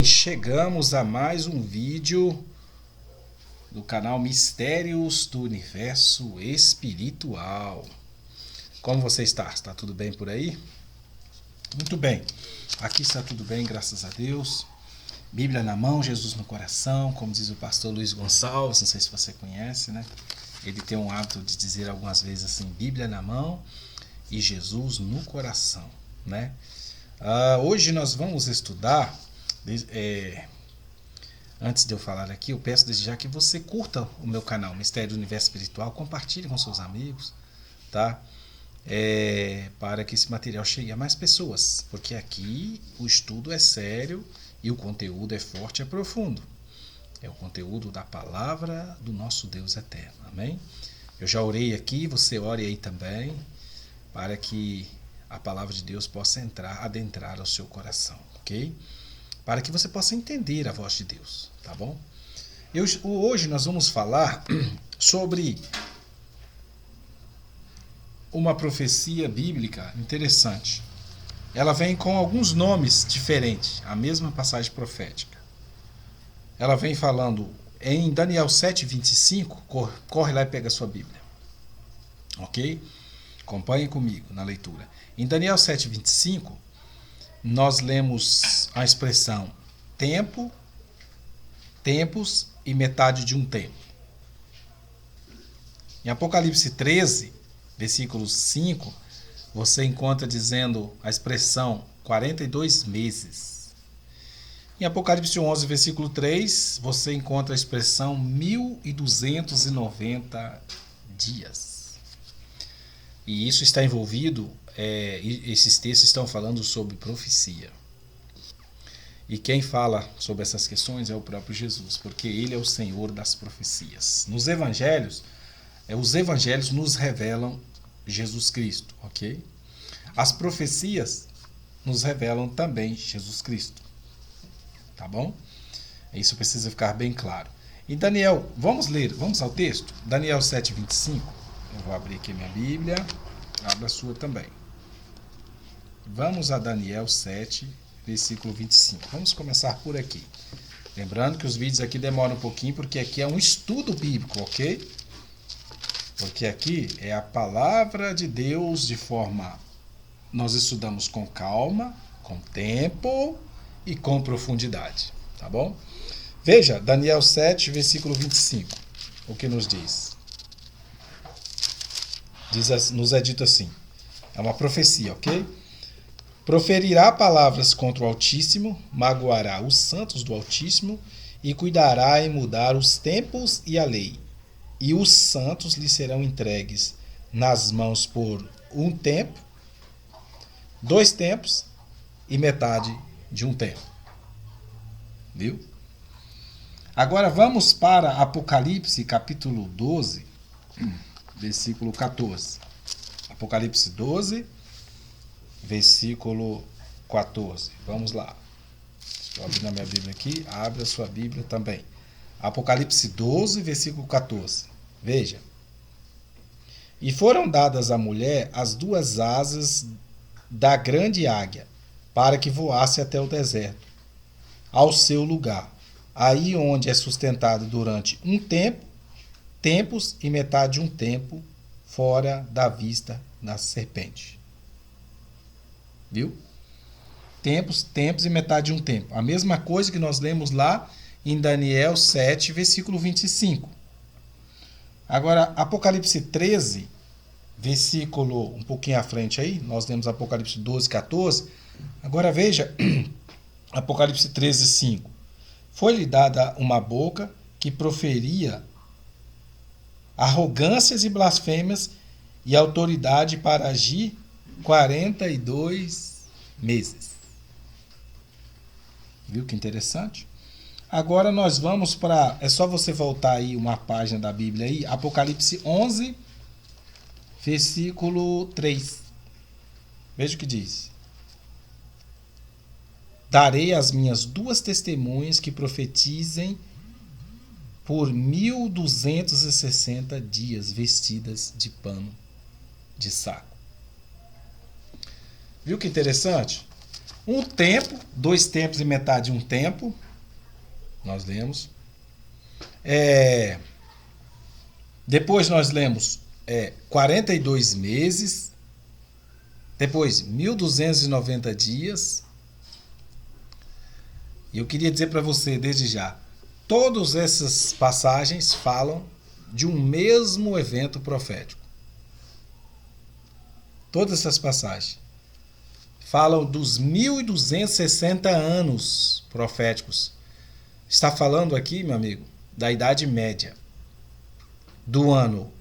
Chegamos a mais um vídeo do canal Mistérios do Universo Espiritual. Como você está? Está tudo bem por aí? Muito bem. Aqui está tudo bem, graças a Deus. Bíblia na mão, Jesus no coração, como diz o pastor Luiz Gonçalves, não sei se você conhece, né? Ele tem um hábito de dizer algumas vezes assim, Bíblia na mão e Jesus no coração, né? Hoje nós vamos estudar, antes de eu falar aqui, eu peço desde já que você curta o meu canal Mistério do Universo Espiritual, compartilhe com seus amigos, tá? Para que esse material chegue a mais pessoas, porque aqui o estudo é sério e o conteúdo é forte e profundo. É o conteúdo da palavra do nosso Deus eterno, amém? Eu já orei aqui, você ore aí também, para que a palavra de Deus possa adentrar ao seu coração, ok? Para que você possa entender a voz de Deus, tá bom? Hoje nós vamos falar sobre uma profecia bíblica interessante. Ela vem com alguns nomes diferentes, a mesma passagem profética. Ela vem falando em Daniel 7:25, corre lá e pega a sua Bíblia, ok? Acompanhe comigo na leitura. Em Daniel 7:25, nós lemos a expressão tempo, tempos e metade de um tempo. Em Apocalipse 13, versículo 5, você encontra dizendo a expressão 42 meses. Em Apocalipse 11, versículo 3, você encontra a expressão 1290 dias. E isso está envolvido, esses textos estão falando sobre profecia. E quem fala sobre essas questões é o próprio Jesus, porque ele é o Senhor das profecias. Nos evangelhos, os evangelhos nos revelam Jesus Cristo, ok? As profecias nos revelam também Jesus Cristo, tá bom? Isso precisa ficar bem claro. Em Daniel, vamos ao texto? Daniel 7:25. Eu vou abrir aqui minha Bíblia, abra a sua também. Vamos a Daniel 7, versículo 25. Vamos começar por aqui. Lembrando que os vídeos aqui demoram um pouquinho, porque aqui é um estudo bíblico, ok? Porque aqui é a palavra de Deus de forma... Nós estudamos com calma, com tempo e com profundidade, tá bom? Veja, Daniel 7, versículo 25, o que nos diz. Nos é dito assim, é uma profecia, ok? Proferirá palavras contra o Altíssimo, magoará os santos do Altíssimo e cuidará em mudar os tempos e a lei. E os santos lhe serão entregues nas mãos por um tempo, 2 tempos e metade de um tempo. Viu? Agora vamos para Apocalipse capítulo 12, versículo 14. Apocalipse 12, versículo 14. Vamos lá. Estou abrindo a minha Bíblia aqui. Abre a sua Bíblia também. Apocalipse 12, versículo 14. Veja. E foram dadas à mulher as 2 asas da grande águia, para que voasse até o deserto, ao seu lugar, aí onde é sustentado durante um tempo, tempos e metade de um tempo, fora da vista da serpente. Viu? Tempos e metade de um tempo. A mesma coisa que nós lemos lá em Daniel 7, versículo 25. Agora, Apocalipse 13, versículo um pouquinho à frente aí, nós lemos Apocalipse 12, 14. Agora veja, Apocalipse 13, 5. Foi-lhe dada uma boca que proferia arrogâncias e blasfêmias e autoridade para agir 42 meses. Viu que interessante? Agora nós vamos para... É só você voltar aí uma página da Bíblia aí, Apocalipse 11, versículo 3. Veja o que diz. Darei as minhas 2 testemunhas que profetizem por 1260 dias vestidas de pano de saco. Viu que interessante? Um tempo, 2 tempos e metade de um tempo. Nós lemos. Depois nós lemos 42 meses. Depois 1290 dias. E eu queria dizer para você desde já, todas essas passagens falam de um mesmo evento profético. Todas essas passagens falam dos 1260 anos proféticos. Está falando aqui, meu amigo, da Idade Média, do ano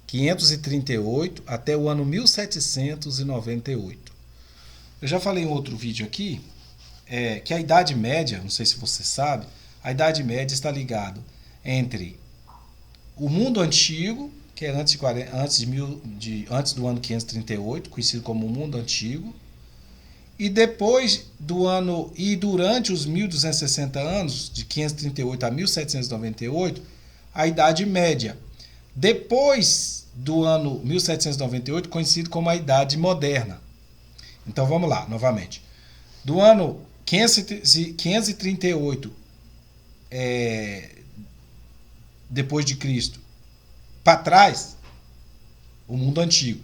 538 até o ano 1798. Eu já falei em outro vídeo aqui que a Idade Média, não sei se você sabe, a Idade Média está ligado entre o mundo antigo, que é antes do ano 538, conhecido como o mundo antigo, e depois do ano, e durante os 1260 anos, de 538 a 1798, a Idade Média. Depois do ano 1798, conhecido como a Idade Moderna. Então vamos lá, novamente. Do ano 538 depois de Cristo para trás, o mundo antigo.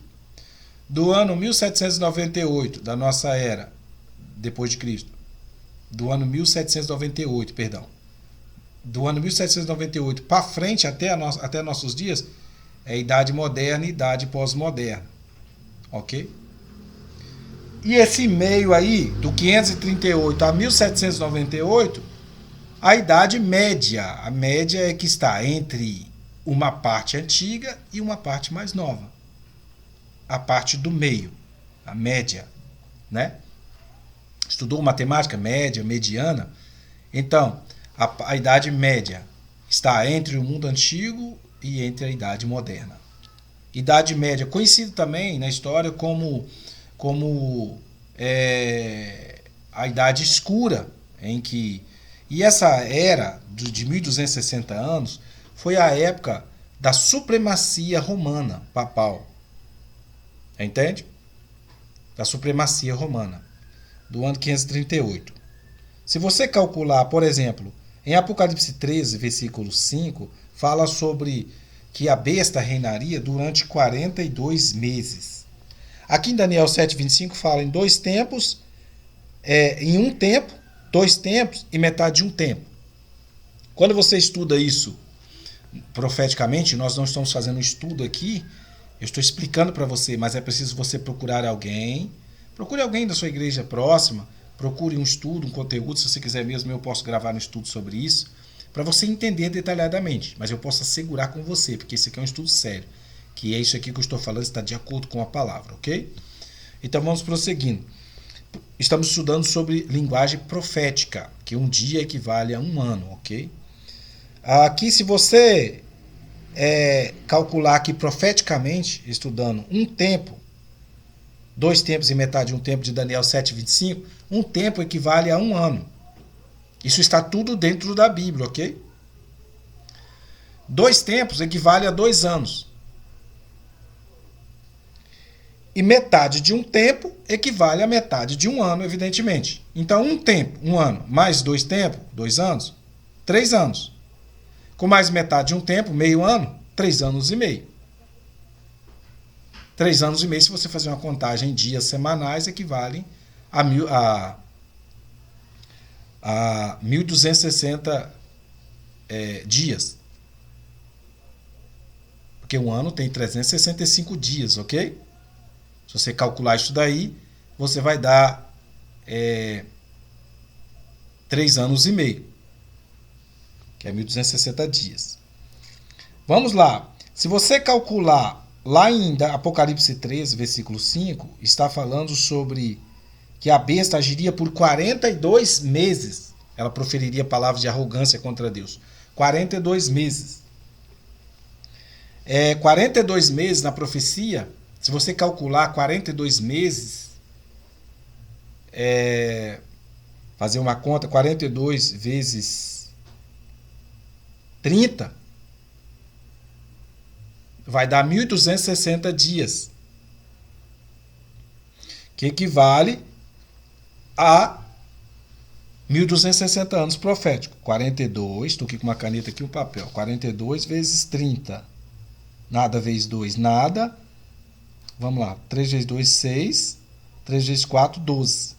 Do ano 1798 da nossa era, depois de Cristo, do ano 1798, perdão, do ano 1798 para frente até nossos dias, é a Idade Moderna e Idade Pós-Moderna. Ok? E esse meio aí, do 538 a 1798, a Idade Média. A média é que está entre uma parte antiga e uma parte mais nova. A parte do meio, a média, né? Estudou matemática média, mediana? Então, a Idade Média está entre o mundo antigo e entre a Idade Moderna. Idade Média, conhecido também na história como a Idade Escura, em que... E essa era de 1260 anos foi a época da supremacia romana, papal. Entende? Da supremacia romana, do ano 538. Se você calcular, por exemplo, em Apocalipse 13, versículo 5, fala sobre que a besta reinaria durante 42 meses. Aqui em Daniel 7,25 fala em 2 tempos, em 1 tempo, 2 tempos e metade de 1 tempo. Quando você estuda isso profeticamente, nós não estamos fazendo um estudo aqui, eu estou explicando para você, mas é preciso você procurar alguém. Procure alguém da sua igreja próxima, procure um estudo, um conteúdo, se você quiser mesmo eu posso gravar um estudo sobre isso, para você entender detalhadamente, mas eu posso assegurar com você, porque esse aqui é um estudo sério, que é isso aqui que eu estou falando, está de acordo com a palavra, ok? Então vamos prosseguindo. Estamos estudando sobre linguagem profética, que um dia equivale a 1 ano, ok? Aqui, se você calcular aqui profeticamente, estudando 1 tempo, 2 tempos e metade de 1 tempo de Daniel 7,25, 1 tempo equivale a 1 ano. Isso está tudo dentro da Bíblia, ok? 2 tempos equivale a 2 anos. E metade de 1 tempo equivale a metade de 1 ano, evidentemente. Então, 1 tempo, 1 ano, mais 2 tempos, 2 anos, 3 anos. Com mais metade de 1 tempo, meio ano, 3 anos e meio. 3 anos e meio, se você fazer uma contagem em dias semanais, equivalem a 1260 dias. Porque um ano tem 365 dias, ok? Se você calcular isso daí, você vai dar 3 anos e meio, que é 1260 dias. Vamos lá. Se você calcular lá em Apocalipse 13, versículo 5, está falando sobre que a besta agiria por 42 meses. Ela proferiria palavras de arrogância contra Deus. 42 meses. 42 meses na profecia, se você calcular 42 meses, fazer uma conta, 42 vezes 30, vai dar 1260 dias, que equivale a 1260 anos proféticos. 42, estou aqui com uma caneta aqui e um papel. 42 vezes 30. Nada vezes 2, nada. Vamos lá. 3 vezes 2, 6. 3 vezes 4, 12.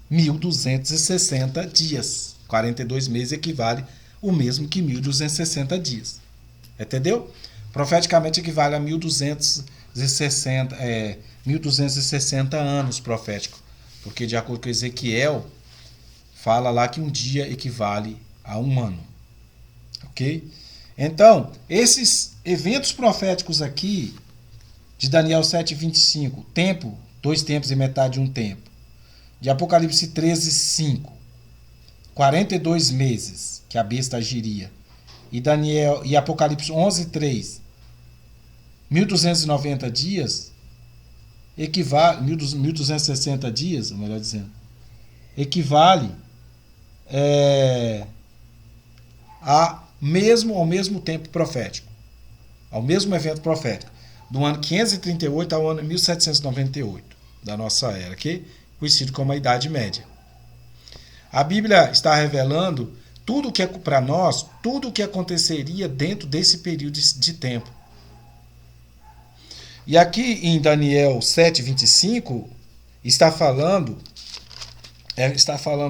1260 dias. 42 meses equivale o mesmo que 1260 dias. Entendeu? Profeticamente equivale a 1260 anos profético. Porque de acordo com Ezequiel, fala lá que um dia equivale a um ano. Ok? Então, esses eventos proféticos aqui, de Daniel 7:25, tempo, 2 tempos e metade de um tempo. De Apocalipse 13:5, 42 meses que a besta agiria. E Apocalipse 11:3, 1290 dias, equivale, 1260 dias, melhor dizendo, equivale ao mesmo tempo profético, ao mesmo evento profético, do ano 538 ao ano 1798 da nossa era, que conhecido como a Idade Média. A Bíblia está revelando tudo que é para nós, tudo o que aconteceria dentro desse período de tempo. E aqui em Daniel 7:25 está falando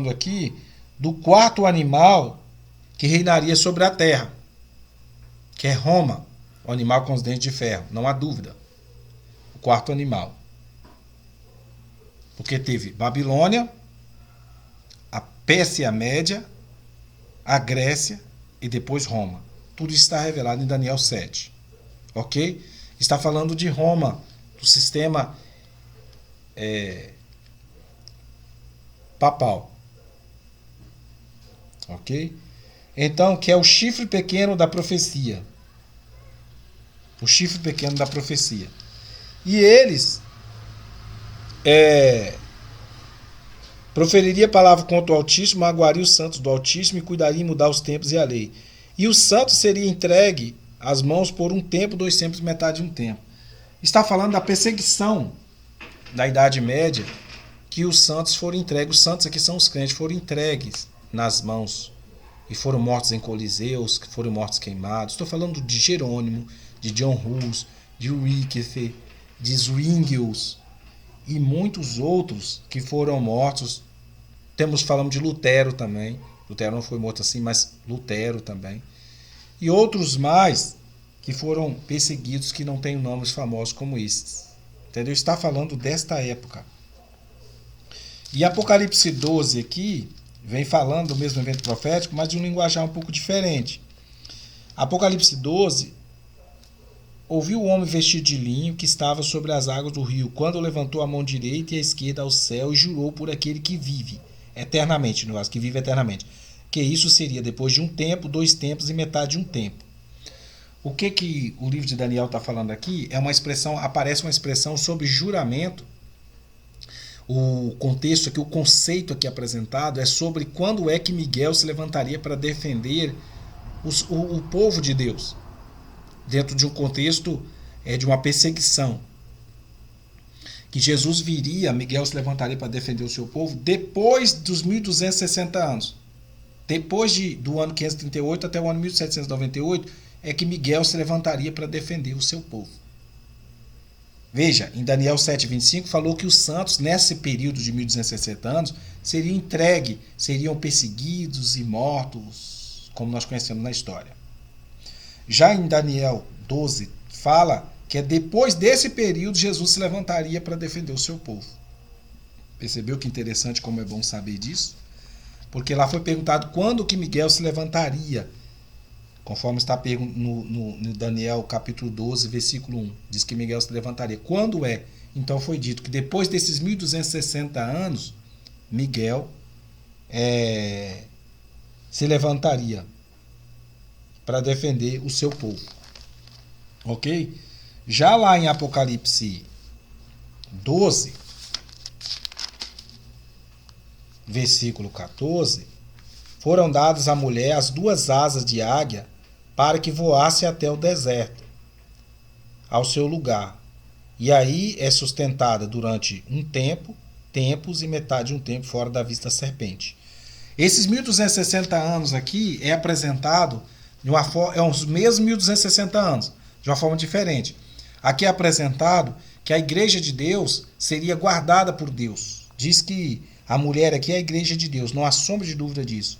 aqui do quarto animal que reinaria sobre a terra, que é Roma, o animal com os dentes de ferro, não há dúvida. O quarto animal. Porque teve Babilônia, a Pérsia Média, a Grécia e depois Roma. Tudo isso está revelado em Daniel 7. Ok? Está falando de Roma, do sistema papal. Ok? Então, que é o chifre pequeno da profecia. O chifre pequeno da profecia. E eles proferiria palavra contra o Altíssimo, magoaria os santos do Altíssimo e cuidaria em mudar os tempos e a lei. E o santo seria entregue às mãos por um tempo, 2 tempos e metade de um tempo. Está falando da perseguição da Idade Média, que os santos foram entregues. Os santos aqui são os crentes, foram entregues nas mãos e foram mortos em coliseus, que foram mortos queimados. Estou falando de Jerônimo, de John Hus, de Wycliffe, de Zwinglius e muitos outros que foram mortos. Falamos de Lutero também. Lutero não foi morto assim, mas Lutero também. E outros mais que foram perseguidos, que não têm nomes famosos como esses. Entendeu? Está falando desta época. E Apocalipse 12 aqui vem falando do mesmo evento profético, mas de um linguajar um pouco diferente. Apocalipse 12: ouviu o homem vestido de linho que estava sobre as águas do rio, quando levantou a mão direita e a esquerda ao céu e jurou por aquele que vive eternamente, no caso, que vive eternamente, que isso seria depois de um tempo, 2 tempos e metade de um tempo. O que o livro de Daniel está falando aqui é uma expressão, aparece uma expressão sobre juramento. O contexto aqui, o conceito aqui apresentado é sobre quando é que Miguel se levantaria para defender o povo de Deus, dentro de um contexto de uma perseguição. Que Jesus viria, Miguel se levantaria para defender o seu povo depois dos 1260 anos. Depois do ano 538 até o ano 1798 é que Miguel se levantaria para defender o seu povo. Veja, em Daniel 7:25 falou que os santos, nesse período de 1260 anos, seriam entregues, seriam perseguidos e mortos, como nós conhecemos na história. Já em Daniel 12 fala que é depois desse período Jesus se levantaria para defender o seu povo. Percebeu que interessante, como é bom saber disso? Porque lá foi perguntado quando que Miguel se levantaria, conforme está no Daniel capítulo 12, versículo 1. Diz que Miguel se levantaria. Quando é? Então foi dito que depois desses 1260 anos, Miguel se levantaria para defender o seu povo. Ok? Já lá em Apocalipse 12, versículo 14, foram dadas à mulher as 2 asas de águia para que voasse até o deserto, ao seu lugar. E aí é sustentada durante um tempo, tempos e metade de um tempo fora da vista da serpente. Esses 1260 anos aqui é apresentado de uma forma, é os mesmos 1260 anos, de uma forma diferente. Aqui é apresentado que a igreja de Deus seria guardada por Deus. Diz que a mulher aqui é a igreja de Deus, não há sombra de dúvida disso.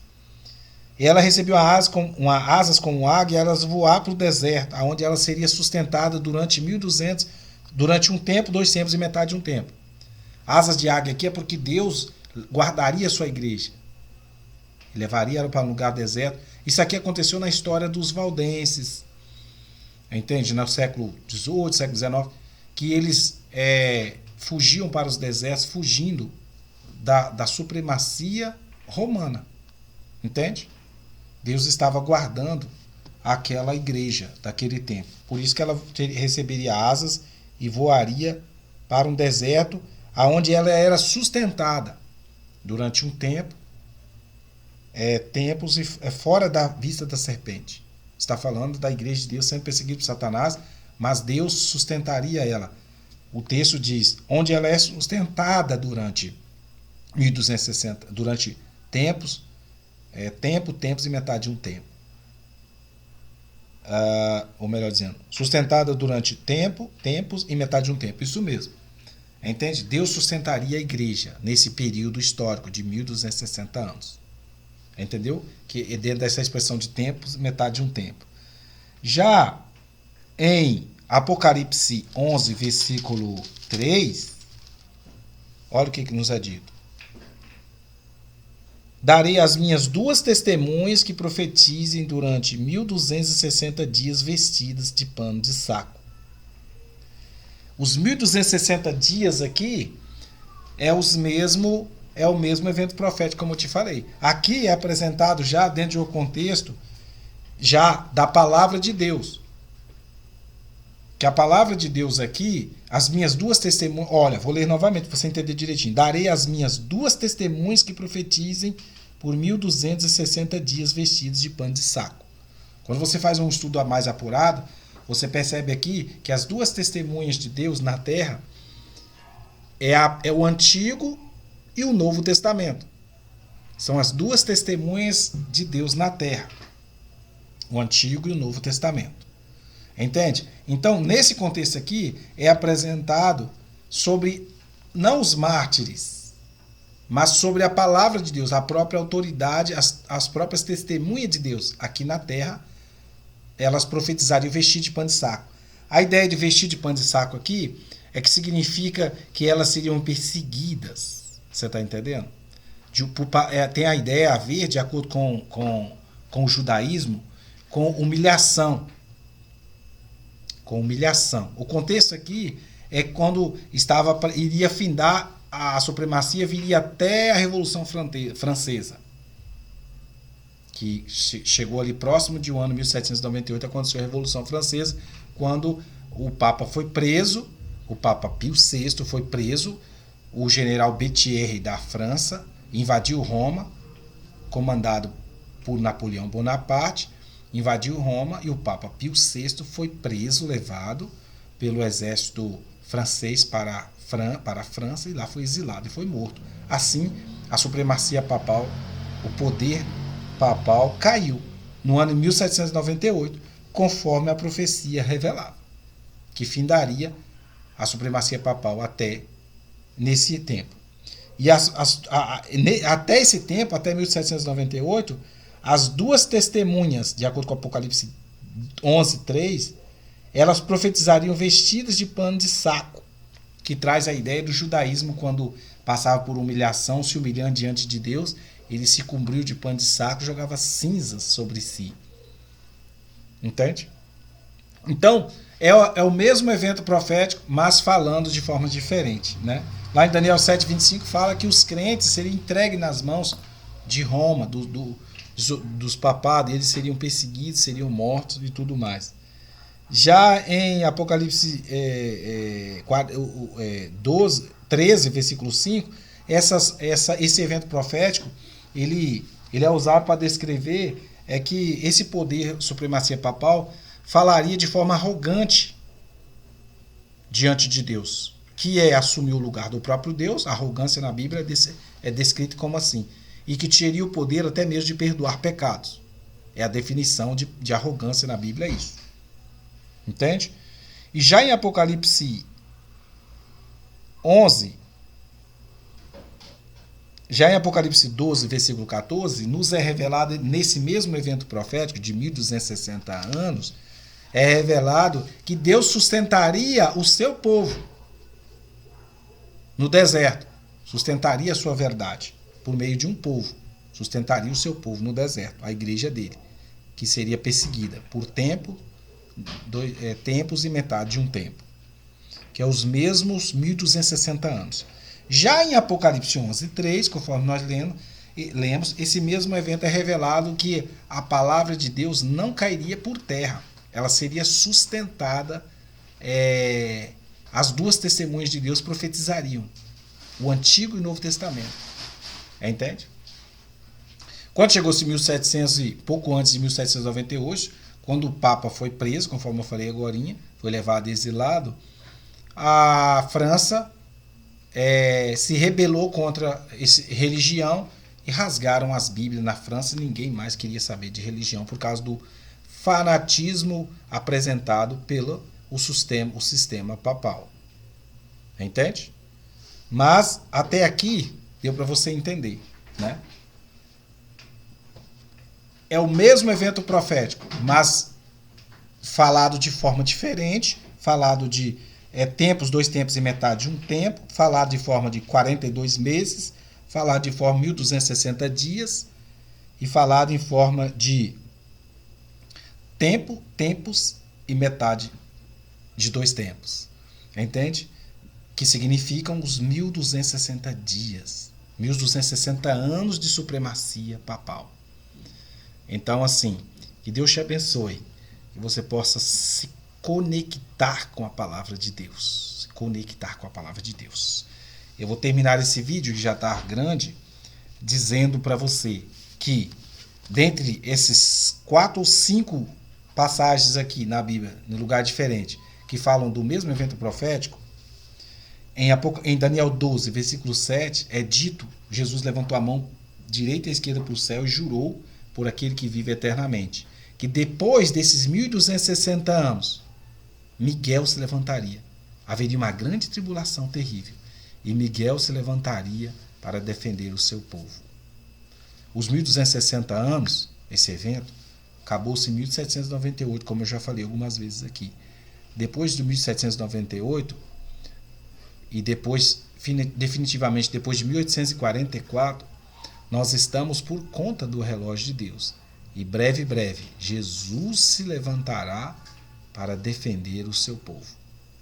Ela recebeu asas como águia e elas voar para o deserto, onde ela seria sustentada durante 1200, durante um tempo, 2 tempos e metade de um tempo. Asas de águia aqui é porque Deus guardaria a sua igreja. Levaria ela para um lugar deserto. Isso aqui aconteceu na história dos valdenses. Entende? No século XVIII, século XIX, que eles fugiam para os desertos, fugindo da supremacia romana. Entende? Deus estava guardando aquela igreja daquele tempo. Por isso que ela receberia asas e voaria para um deserto onde ela era sustentada durante um tempo, tempos fora da vista da serpente. Está falando da igreja de Deus sendo perseguida por Satanás, mas Deus sustentaria ela. O texto diz, onde ela é sustentada durante 1260, durante tempos, tempos e metade de um tempo. Ou melhor dizendo, sustentada durante tempos e metade de um tempo. Isso mesmo. Entende? Deus sustentaria a igreja nesse período histórico de 1260 anos. Entendeu? Que é dentro dessa expressão de tempos, metade de um tempo. Já em Apocalipse 11, versículo 3, olha o que nos é dito. Darei as minhas 2 testemunhas que profetizem durante 1260 dias vestidas de pano de saco. Os 1260 dias aqui é o mesmo evento profético, como eu te falei. Aqui é apresentado já dentro de um contexto já da palavra de Deus. Que a palavra de Deus aqui, as minhas 2 testemunhas... Olha, vou ler novamente para você entender direitinho. Darei as minhas 2 testemunhas que profetizem por 1260 dias vestidos de pano de saco. Quando você faz um estudo mais apurado, você percebe aqui que as 2 testemunhas de Deus na terra é o Antigo e o Novo Testamento. São as 2 testemunhas de Deus na terra. O Antigo e o Novo Testamento. Entende? Então, nesse contexto aqui, é apresentado sobre, não os mártires, mas sobre a palavra de Deus, a própria autoridade, as próprias testemunhas de Deus aqui na terra, elas profetizariam vestir de pano de saco. A ideia de vestir de pano de saco aqui é que significa que elas seriam perseguidas. Você está entendendo? Tem a ideia a ver, de acordo com o judaísmo, com humilhação. Com humilhação. O contexto aqui é quando iria findar a supremacia, viria até a Revolução Francesa, que chegou ali próximo de um ano 1798, aconteceu a Revolução Francesa, quando o Papa foi preso, o Papa Pio VI foi preso, o general Berthier da França invadiu Roma, comandado por Napoleão Bonaparte, invadiu Roma e o Papa Pio VI foi preso, levado pelo exército francês para a França e lá foi exilado e foi morto. Assim, a supremacia papal, o poder papal caiu no ano de 1798, conforme a profecia revelava, que findaria a supremacia papal até nesse tempo. E até esse tempo, até 1798, as 2 testemunhas, de acordo com Apocalipse 11, 3, elas profetizariam vestidas de pano de saco, que traz a ideia do judaísmo, quando passava por humilhação, se humilhando diante de Deus, ele se cobriu de pano de saco e jogava cinzas sobre si. Entende? Então, é o mesmo evento profético, mas falando de forma diferente, né? Lá em Daniel 7:25 fala que os crentes seriam entregues nas mãos de Roma, dos papados, eles seriam perseguidos, seriam mortos e tudo mais. Já em Apocalipse 13, versículo 5, esse evento profético, ele é usado para descrever que esse poder, supremacia papal, falaria de forma arrogante diante de Deus, que é assumir o lugar do próprio Deus. A arrogância na Bíblia é descrita como assim. E que teria o poder até mesmo de perdoar pecados. É a definição de arrogância na Bíblia, é isso. Entende? E já em Apocalipse 11, já em Apocalipse 12, versículo 14, nos é revelado, nesse mesmo evento profético de 1260 anos, é revelado que Deus sustentaria o seu povo no deserto, sustentaria a sua verdade por meio de um povo, sustentaria o seu povo no deserto, a igreja dele, que seria perseguida por tempos e metade de um tempo, que é os mesmos 1260 anos. Já em Apocalipse 11, 3, conforme nós lemos, esse mesmo evento é revelado que a palavra de Deus não cairia por terra, ela seria sustentada. As duas testemunhas de Deus profetizariam o Antigo e o Novo Testamento. Entende? Quando chegou-se 1700 e pouco antes de 1798, quando o Papa foi preso, conforme eu falei agora, foi levado exilado, a França se rebelou contra essa religião e rasgaram as Bíblias na França. Ninguém mais queria saber de religião por causa do fanatismo apresentado pelo o sistema papal. Entende? Mas até aqui deu para você entender, né? É o mesmo evento profético, mas falado de forma diferente, falado de tempos, 2 tempos e metade de um tempo, falado de forma de 42 meses, falado de forma de 1260 dias e falado em forma de tempos e metade de 2 tempos. Entende? Que significam os 1260 dias, 1260 anos de supremacia papal. Então, assim, que Deus te abençoe, que você possa se conectar com a palavra de Deus. Se conectar com a palavra de Deus. Eu vou terminar esse vídeo, que já está grande, dizendo para você que, dentre esses 4 ou 5 passagens aqui na Bíblia, em lugar diferente, que falam do mesmo evento profético, em Daniel 12, versículo 7, é dito, Jesus levantou a mão direita e esquerda para o céu e jurou por aquele que vive eternamente, que depois desses 1260 anos, Miguel se levantaria. Haveria uma grande tribulação terrível, e Miguel se levantaria para defender o seu povo. Os 1260 anos, esse evento, acabou-se em 1798, como eu já falei algumas vezes aqui. Depois de 1798, e depois, definitivamente depois de 1844, nós estamos por conta do relógio de Deus. E breve, Jesus se levantará para defender o seu povo.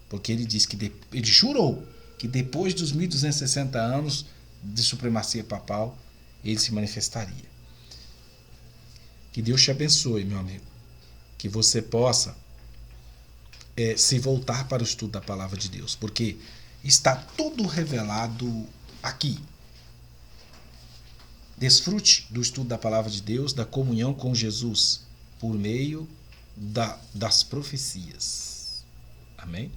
Porque ele diz que ele jurou que depois dos 1260 anos de supremacia papal, ele se manifestaria. Que Deus te abençoe, meu amigo. Que você possa se voltar para o estudo da palavra de Deus. Porque está tudo revelado aqui. Desfrute do estudo da palavra de Deus, da comunhão com Jesus, por meio das profecias. Amém?